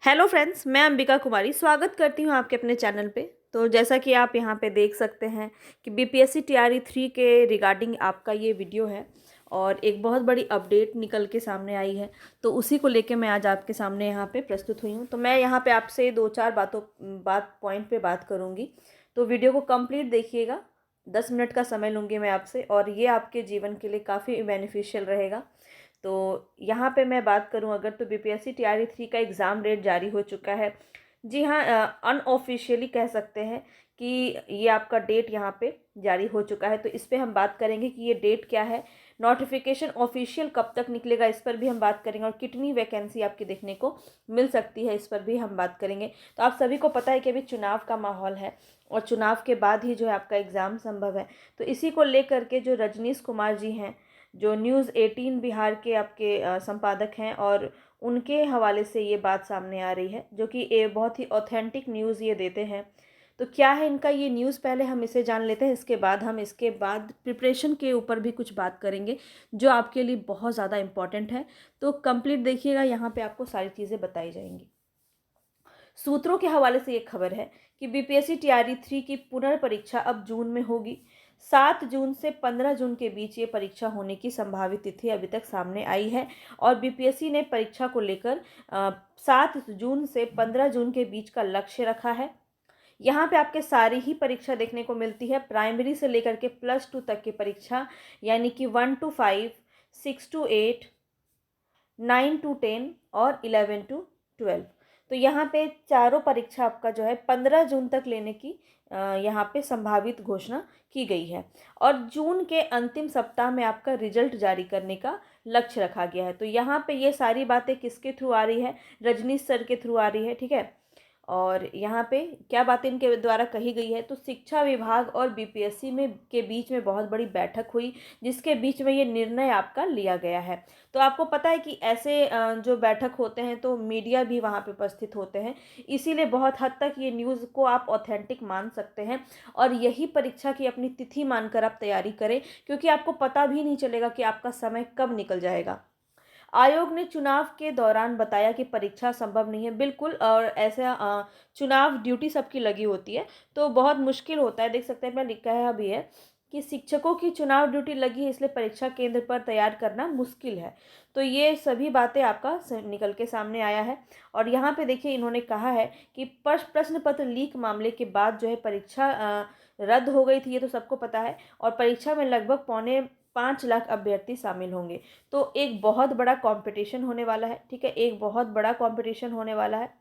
Hello friends, मैं अंबिका कुमारी स्वागत करती हूँ आपके अपने चैनल पे। तो जैसा कि आप यहाँ पे देख सकते हैं कि बीपीएससी टीआरई 3 के रिगार्डिंग आपका ये वीडियो है और एक बहुत बड़ी अपडेट निकल के सामने आई है। तो उसी को लेके मैं आज आपके सामने यहाँ पे प्रस्तुत हुई हूँ। तो मैं यहाँ पे आपसे दो चार पॉइंट पे बात करूँगी। तो वीडियो को कंप्लीट देखिएगा। 10 मिनट का समय लूँगी मैं आपसे और ये आपके जीवन के लिए काफ़ी बेनिफिशियल रहेगा। तो यहाँ पे मैं बात करूँ अगर, तो बीपीएससी टीआरई 3 का एग्ज़ाम डेट जारी हो चुका है। जी हाँ, अनऑफिशियली कह सकते हैं कि ये आपका डेट यहाँ पे जारी हो चुका है। तो इस पे हम बात करेंगे कि ये डेट क्या है, नोटिफिकेशन ऑफिशियल कब तक निकलेगा, इस पर भी हम बात करेंगे, और कितनी वैकेंसी आपकी देखने को मिल सकती है, इस पर भी हम बात करेंगे। तो आप सभी को पता है कि अभी चुनाव का माहौल है और चुनाव के बाद ही जो है आपका एग्ज़ाम संभव है। तो इसी को लेकर के जो रजनीश कुमार जी हैं, जो न्यूज़ 18 बिहार के आपके संपादक हैं, और उनके हवाले से ये बात सामने आ रही है, जो कि ये बहुत ही ऑथेंटिक न्यूज़ ये देते हैं। तो क्या है इनका ये न्यूज़, पहले हम इसे जान लेते हैं। इसके बाद प्रिपरेशन के ऊपर भी कुछ बात करेंगे जो आपके लिए बहुत ज़्यादा इम्पॉर्टेंट है। तो कंप्लीट देखिएगा, यहाँ पे आपको सारी चीज़ें बताई जाएंगी। सूत्रों के हवाले से ये खबर है कि बीपीएससी टीआरई 3 की पुनर्परीक्षा अब जून में होगी। 7 जून से 15 जून के बीच ये परीक्षा होने की संभावित तिथि अभी तक सामने आई है और बीपीएससी ने परीक्षा को लेकर 7 जून से 15 जून के बीच का लक्ष्य रखा है। यहाँ पे आपके सारी ही परीक्षा देखने को मिलती है, प्राइमरी से लेकर के +2 तक की परीक्षा, यानी कि 1 to 5, 6 to 8, 9 to 10 और 11 to 12। तो यहाँ पे चारों परीक्षा आपका जो है 15 जून तक लेने की यहाँ पे संभावित घोषणा की गई है और जून के अंतिम सप्ताह में आपका रिजल्ट जारी करने का लक्ष्य रखा गया है। तो यहाँ पे ये सारी बातें किसके थ्रू आ रही है? रजनीश सर के थ्रू आ रही है, ठीक है। और यहाँ पे क्या बातें इनके द्वारा कही गई है, तो शिक्षा विभाग और बीपीएससी में के बीच में बहुत बड़ी बैठक हुई, जिसके बीच में ये निर्णय आपका लिया गया है। तो आपको पता है कि ऐसे जो बैठक होते हैं तो मीडिया भी वहाँ पे उपस्थित होते हैं, इसीलिए बहुत हद तक ये न्यूज़ को आप ऑथेंटिक मान सकते हैं और यही परीक्षा की अपनी तिथि मानकर आप तैयारी करें, क्योंकि आपको पता भी नहीं चलेगा कि आपका समय कब निकल जाएगा। आयोग ने चुनाव के दौरान बताया कि परीक्षा संभव नहीं है, बिल्कुल। और ऐसा चुनाव ड्यूटी सबकी लगी होती है तो बहुत मुश्किल होता है। देख सकते हैं, मैं लिखा भी है कि शिक्षकों की चुनाव ड्यूटी लगी है, इसलिए परीक्षा केंद्र पर तैयार करना मुश्किल है। तो ये सभी बातें आपका निकल के सामने आया है। और यहाँ पे देखिए, इन्होंने कहा है कि प्रश्न पत्र लीक मामले के बाद जो है परीक्षा रद्द हो गई थी, ये तो सबको पता है, और परीक्षा में लगभग 5.25 लाख अभ्यर्थी शामिल होंगे। तो एक बहुत बड़ा कंपटीशन होने वाला है, ठीक है, एक बहुत बड़ा कंपटीशन होने वाला है।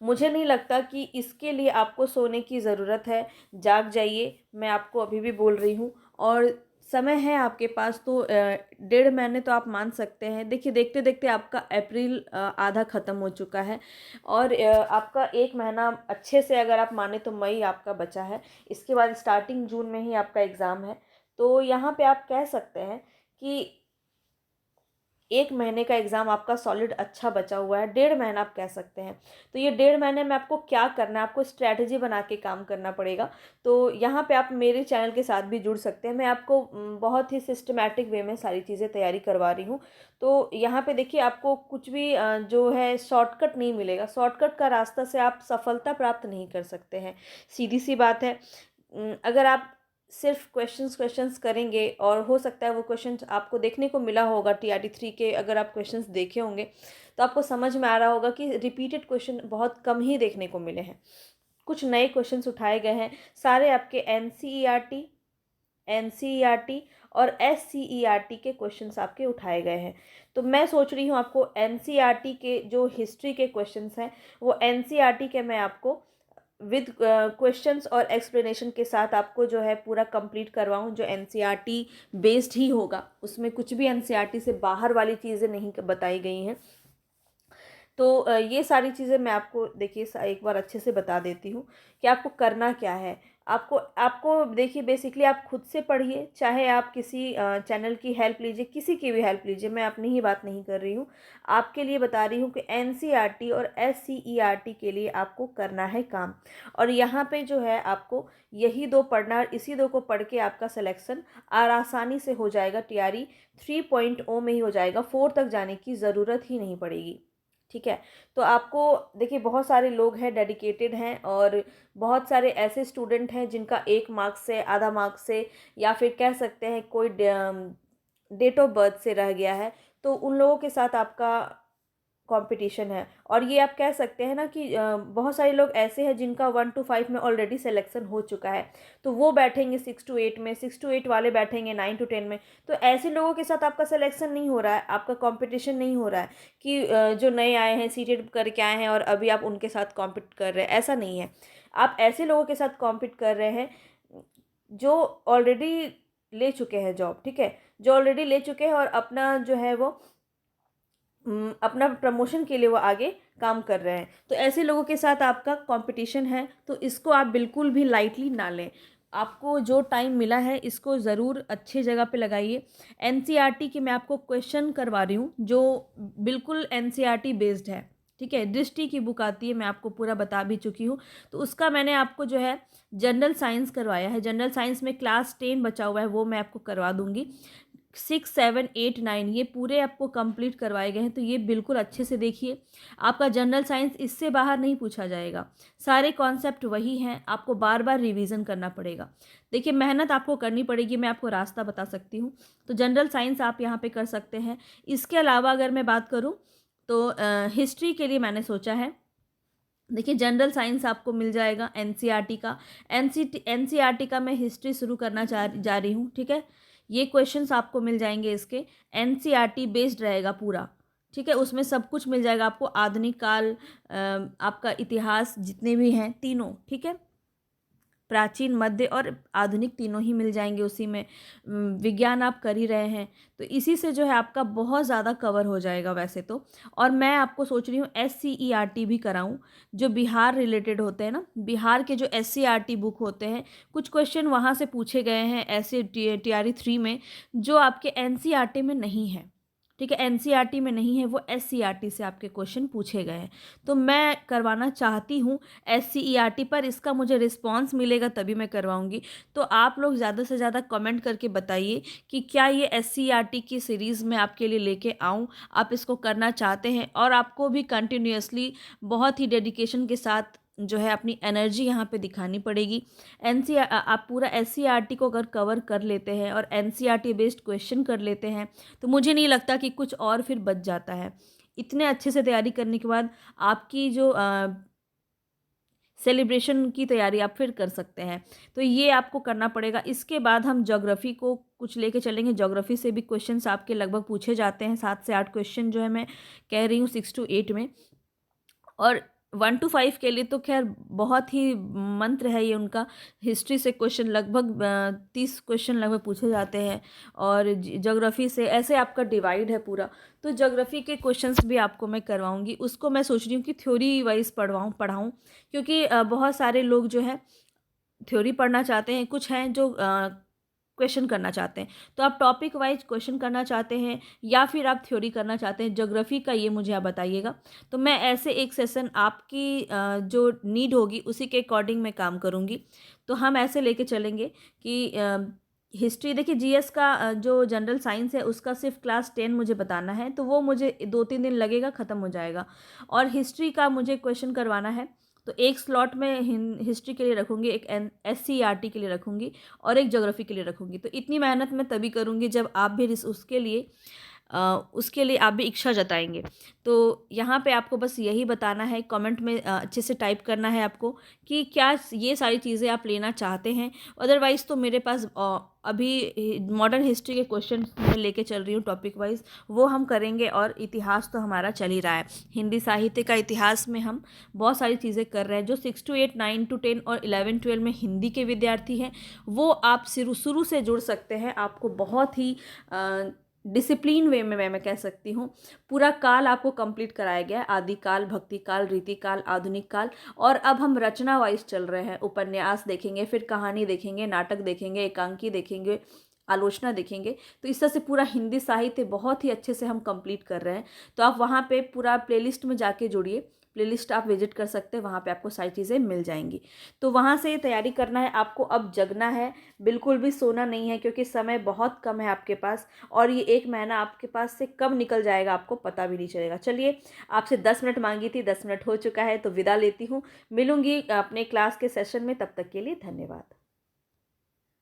मुझे नहीं लगता कि इसके लिए आपको सोने की ज़रूरत है। जाग जाइए, मैं आपको अभी भी बोल रही हूँ, और समय है आपके पास। तो 1.5 महीने तो आप मान सकते हैं। देखिए, देखते देखते आपका अप्रैल आधा ख़त्म हो चुका है और आपका 1 महीना अच्छे से अगर आप माने तो मई आपका बचा है। इसके बाद स्टार्टिंग जून में ही आपका एग्ज़ाम है। तो यहाँ पे आप कह सकते हैं कि 1 महीने का एग्ज़ाम आपका सॉलिड अच्छा बचा हुआ है। 1.5 महीना आप कह सकते हैं। तो ये 1.5 महीने में आपको क्या करना है, आपको स्ट्रैटेजी बना के काम करना पड़ेगा। तो यहाँ पे आप मेरे चैनल के साथ भी जुड़ सकते हैं। मैं आपको बहुत ही सिस्टमैटिक वे में सारी चीज़ें तैयारी करवा रही हूँ। तो यहाँ पे देखिए, आपको कुछ भी जो है शॉर्टकट नहीं मिलेगा। शॉर्टकट का रास्ता से आप सफलता प्राप्त नहीं कर सकते हैं, सीधी सी बात है। अगर आप सिर्फ क्वेश्चंस करेंगे, और हो सकता है वो क्वेश्चंस आपको देखने को मिला होगा टीआरई 3 के, अगर आप क्वेश्चंस देखे होंगे तो आपको समझ में आ रहा होगा कि रिपीटेड क्वेश्चन बहुत कम ही देखने को मिले हैं। कुछ नए क्वेश्चंस उठाए गए हैं, सारे आपके एनसीईआरटी और एससीईआरटी के क्वेश्चंस आपके उठाए गए हैं। तो मैं सोच रही हूँ आपको एनसीईआरटी के जो हिस्ट्री के क्वेश्चंस हैं वो एनसीईआरटी के मैं आपको विद क्वेश्चंस और एक्सप्लेनेशन के साथ आपको जो है पूरा कंप्लीट करवाऊँ, जो एनसीईआरटी बेस्ड ही होगा। उसमें कुछ भी एनसीईआरटी से बाहर वाली चीज़ें नहीं बताई गई हैं। तो ये सारी चीज़ें मैं आपको देखिए एक बार अच्छे से बता देती हूँ कि आपको करना क्या है। आपको आपको देखिए, बेसिकली आप खुद से पढ़िए, चाहे आप किसी चैनल की हेल्प लीजिए, किसी की भी हेल्प लीजिए। मैं अपनी ही बात नहीं कर रही हूँ, आपके लिए बता रही हूँ कि एनसीईआरटी और एससीईआरटी के लिए आपको करना है काम। और यहाँ पे जो है आपको यही दो पढ़ना, और इसी दो को पढ़ के आपका सिलेक्शन आसानी से हो जाएगा। टीआरई 3.0 में ही हो जाएगा, 4 तक जाने की ज़रूरत ही नहीं पड़ेगी। ठीक है। तो आपको देखिए बहुत सारे लोग हैं डेडिकेटेड हैं, और बहुत सारे ऐसे स्टूडेंट हैं जिनका 1 मार्क्स से, आधा मार्क्स से, या फिर कह सकते हैं कोई डेट ऑफ बर्थ से रह गया है। तो उन लोगों के साथ आपका कंपटीशन है। और ये आप कह सकते हैं ना कि बहुत सारे लोग ऐसे हैं जिनका 1 to 5 में ऑलरेडी सिलेक्शन हो चुका है, तो वो बैठेंगे 6 to 8 में, 6 to 8 वाले बैठेंगे 9 to 10 में। तो ऐसे लोगों के साथ आपका सिलेक्शन नहीं हो रहा है, आपका कंपटीशन नहीं हो रहा है कि जो नए आए हैं, सीटेड करके आए हैं और अभी आप उनके साथ कॉम्पीट कर रहे हैं, ऐसा नहीं है। आप ऐसे लोगों के साथ कॉम्पीट कर रहे हैं जो ऑलरेडी ले चुके हैं जॉब, ठीक है, जो ऑलरेडी ले चुके हैं और अपना जो है वो अपना प्रमोशन के लिए वो आगे काम कर रहे हैं। तो ऐसे लोगों के साथ आपका कंपटीशन है, तो इसको आप बिल्कुल भी लाइटली ना लें। आपको जो टाइम मिला है इसको ज़रूर अच्छी जगह पे लगाइए। एनसीईआरटी की मैं आपको क्वेश्चन करवा रही हूँ जो बिल्कुल एनसीईआरटी बेस्ड है, ठीक है। दृष्टि की बुक आती है, मैं आपको पूरा बता भी चुकी हूँ। तो उसका मैंने आपको जो है जनरल साइंस करवाया है। जनरल साइंस में क्लास 10 बचा हुआ है, वो मैं आपको करवा दूँगी। 6, 7, 8, 9 ये पूरे आपको कंप्लीट करवाए गए हैं, तो ये बिल्कुल अच्छे से देखिए। आपका जनरल साइंस इससे बाहर नहीं पूछा जाएगा, सारे कॉन्सेप्ट वही हैं, आपको बार बार रिवीजन करना पड़ेगा। देखिए मेहनत आपको करनी पड़ेगी, मैं आपको रास्ता बता सकती हूँ। तो जनरल साइंस आप यहाँ पे कर सकते हैं। इसके अलावा अगर मैं बात करूँ तो हिस्ट्री के लिए मैंने सोचा है। देखिए जनरल साइंस आपको मिल जाएगा एनसीईआरटी का। एनसीईआरटी का मैं हिस्ट्री शुरू करना जा रही हूँ, ठीक है। ये क्वेश्चंस आपको मिल जाएंगे, इसके एनसीईआरटी बेस्ड रहेगा पूरा, ठीक है। उसमें सब कुछ मिल जाएगा आपको, आधुनिक काल, आपका इतिहास, जितने भी हैं तीनों, ठीक है। प्राचीन, मध्य और आधुनिक तीनों ही मिल जाएंगे उसी में। विज्ञान आप कर ही रहे हैं, तो इसी से जो है आपका बहुत ज़्यादा कवर हो जाएगा वैसे तो। और मैं आपको सोच रही हूँ SCERT भी कराऊँ, जो बिहार रिलेटेड होते हैं ना, बिहार के जो SCERT बुक होते हैं, कुछ क्वेश्चन वहाँ से पूछे गए हैं ऐसे TRE 3 में, जो आपके NCERT में नहीं है, ठीक है। एनसीईआरटी में नहीं है, वो SCERT से आपके क्वेश्चन पूछे गए हैं। तो मैं करवाना चाहती हूँ SCERT पर, इसका मुझे रिस्पांस मिलेगा तभी मैं करवाऊँगी। तो आप लोग ज़्यादा से ज़्यादा कमेंट करके बताइए कि क्या ये SCERT की सीरीज़ मैं आपके लिए लेके आऊँ, आप इसको करना चाहते हैं। और आपको भी कंटिन्यूअसली बहुत ही डेडिकेशन के साथ जो है अपनी एनर्जी यहाँ पे दिखानी पड़ेगी। आप पूरा SCERT को अगर कवर कर लेते हैं और NCERT बेस्ड क्वेश्चन कर लेते हैं, तो मुझे नहीं लगता कि कुछ और फिर बच जाता है। इतने अच्छे से तैयारी करने के बाद आपकी जो सेलिब्रेशन की तैयारी आप फिर कर सकते हैं। तो ये आपको करना पड़ेगा। इसके बाद हम ज्योग्राफ़ी को कुछ लेके चलेंगे। ज्योग्राफ़ी से भी क्वेश्चंस आपके लगभग पूछे जाते हैं, 7 से 8 क्वेश्चन जो है मैं कह रही हूँ 6 to 8 में। और 1 to 5 के लिए तो खैर बहुत ही मंत्र है ये उनका। हिस्ट्री से क्वेश्चन लगभग 30 क्वेश्चन लगभग पूछे जाते हैं, और ज्योग्राफी से ऐसे आपका डिवाइड है पूरा। तो ज्योग्राफी के क्वेश्चंस भी आपको मैं करवाऊंगी। उसको मैं सोच रही हूँ कि थ्योरी वाइज पढ़ाऊँ, क्योंकि बहुत सारे लोग जो है थ्योरी पढ़ना चाहते हैं, कुछ हैं जो क्वेश्चन करना चाहते हैं। तो आप टॉपिक वाइज क्वेश्चन करना चाहते हैं या फिर आप थ्योरी करना चाहते हैं ज्योग्राफी का, ये मुझे आप बताइएगा। तो मैं ऐसे एक सेशन आपकी जो नीड होगी उसी के अकॉर्डिंग मैं काम करूँगी। तो हम ऐसे लेके चलेंगे कि हिस्ट्री, देखिए जीएस का जो जनरल साइंस है उसका सिर्फ क्लास 10 मुझे बताना है, तो वो मुझे 2-3 दिन लगेगा, ख़त्म हो जाएगा। और हिस्ट्री का मुझे क्वेश्चन करवाना है, तो एक स्लॉट में हिस्ट्री के लिए रखूँगी, एक SCERT के लिए रखूँगी, और एक ज्योग्राफी के लिए रखूँगी। तो इतनी मेहनत मैं तभी करूँगी जब आप भी उसके लिए आप भी इच्छा जताएंगे। तो यहाँ पे आपको बस यही बताना है, कमेंट में अच्छे से टाइप करना है आपको कि क्या ये सारी चीज़ें आप लेना चाहते हैं। अदरवाइज़ तो मेरे पास अभी मॉडर्न हिस्ट्री के क्वेश्चन मैं लेके चल रही हूँ टॉपिक वाइज, वो हम करेंगे। और इतिहास तो हमारा चल ही रहा है, हिंदी साहित्य का इतिहास में हम बहुत सारी चीज़ें कर रहे हैं। जो 6 to 8, 9 to 10 और 11, 12 में हिंदी के विद्यार्थी हैं, वो आप शुरू से जुड़ सकते हैं। आपको बहुत ही डिसिप्लिन वे में मैं कह सकती हूँ, पूरा काल आपको कंप्लीट कराया गया है, आदि काल, भक्ति काल, रीति काल, आधुनिक काल। और अब हम रचना वाइज चल रहे हैं, उपन्यास देखेंगे, फिर कहानी देखेंगे, नाटक देखेंगे, एकांकी देखेंगे, आलोचना देखेंगे। तो इस तरह से पूरा हिंदी साहित्य बहुत ही अच्छे से हम कंप्लीट कर रहे हैं। तो आप वहाँ पे पूरा प्लेलिस्ट में जाके जुड़िए, प्लेलिस्ट आप विजिट कर सकते हैं, वहाँ पे आपको सारी चीज़ें मिल जाएंगी। तो वहाँ से तैयारी करना है आपको, अब जगना है, बिल्कुल भी सोना नहीं है, क्योंकि समय बहुत कम है आपके पास और ये 1 महीना आपके पास से कब निकल जाएगा आपको पता भी नहीं चलेगा। चलिए, आपसे 10 मिनट मांगी थी, 10 मिनट हो चुका है, तो विदा लेती हूँ। मिलूंगी अपने क्लास के सेशन में, तब तक के लिए धन्यवाद।